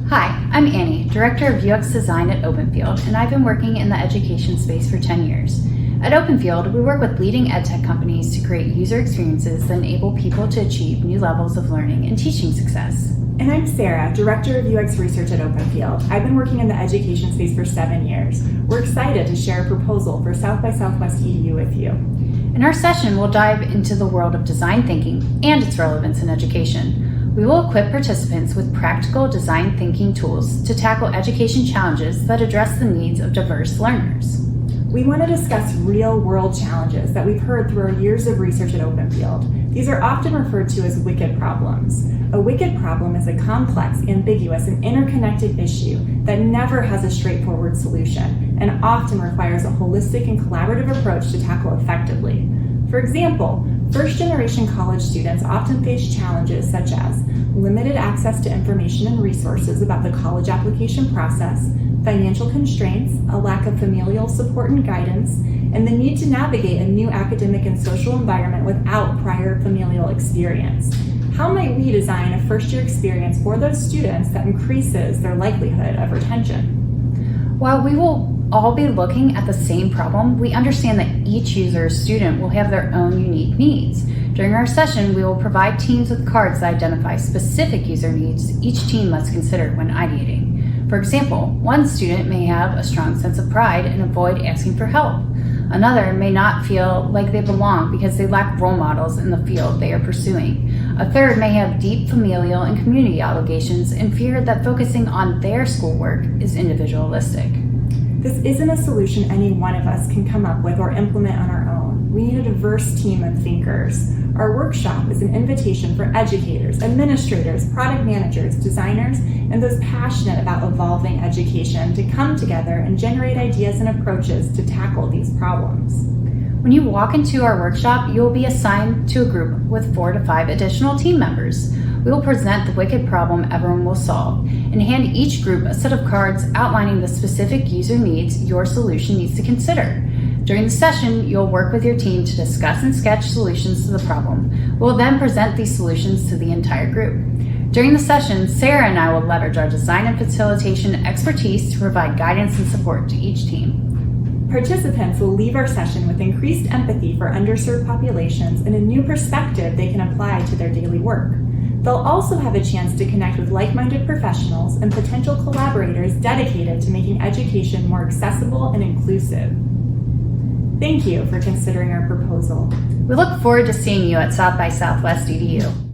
Hi, I'm Annie, Director of UX Design at Openfield, and I've been working in the education space for 10 years. At Openfield, we work with leading edtech companies to create user experiences that enable people to achieve new levels of learning and teaching success. And I'm Sarah, Director of UX Research at Openfield. I've been working in the education space for 7 years. We're excited to share a proposal for South by Southwest EDU with you. In our session, we'll dive into the world of design thinking and its relevance in education. We will equip participants with practical design thinking tools to tackle education challenges that address the needs of diverse learners. We want to discuss real-world challenges that we've heard through our years of research at Openfield. These are often referred to as wicked problems. A wicked problem is a complex, ambiguous, and interconnected issue that never has a straightforward solution and often requires a holistic and collaborative approach to tackle effectively. For example, first-generation college students often face challenges such as limited access to information and resources about the college application process, financial constraints, a lack of familial support and guidance, and the need to navigate a new academic and social environment without prior familial experience. How might we design a first-year experience for those students that increases their likelihood of retention? While we will all be looking at the same problem, we understand that each user or student will have their own unique needs. During our session, we will provide teams with cards that identify specific user needs each team must consider when ideating. For example, one student may have a strong sense of pride and avoid asking for help. Another may not feel like they belong because they lack role models in the field they are pursuing. A third may have deep familial and community obligations and fear that focusing on their schoolwork is individualistic. This isn't a solution any one of us can come up with or implement on our own. We need a diverse team of thinkers. Our workshop is an invitation for educators, administrators, product managers, designers, and those passionate about evolving education to come together and generate ideas and approaches to tackle these problems. When you walk into our workshop, you will be assigned to a group with 4 to 5 additional team members. We will present the wicked problem everyone will solve and hand each group a set of cards outlining the specific user needs your solution needs to consider. During the session, you'll work with your team to discuss and sketch solutions to the problem. We'll then present these solutions to the entire group. During the session, Sarah and I will leverage our design and facilitation expertise to provide guidance and support to each team. Participants will leave our session with increased empathy for underserved populations and a new perspective they can apply to their daily work. They'll also have a chance to connect with like-minded professionals and potential collaborators dedicated to making education more accessible and inclusive. Thank you for considering our proposal. We look forward to seeing you at South by Southwest EDU.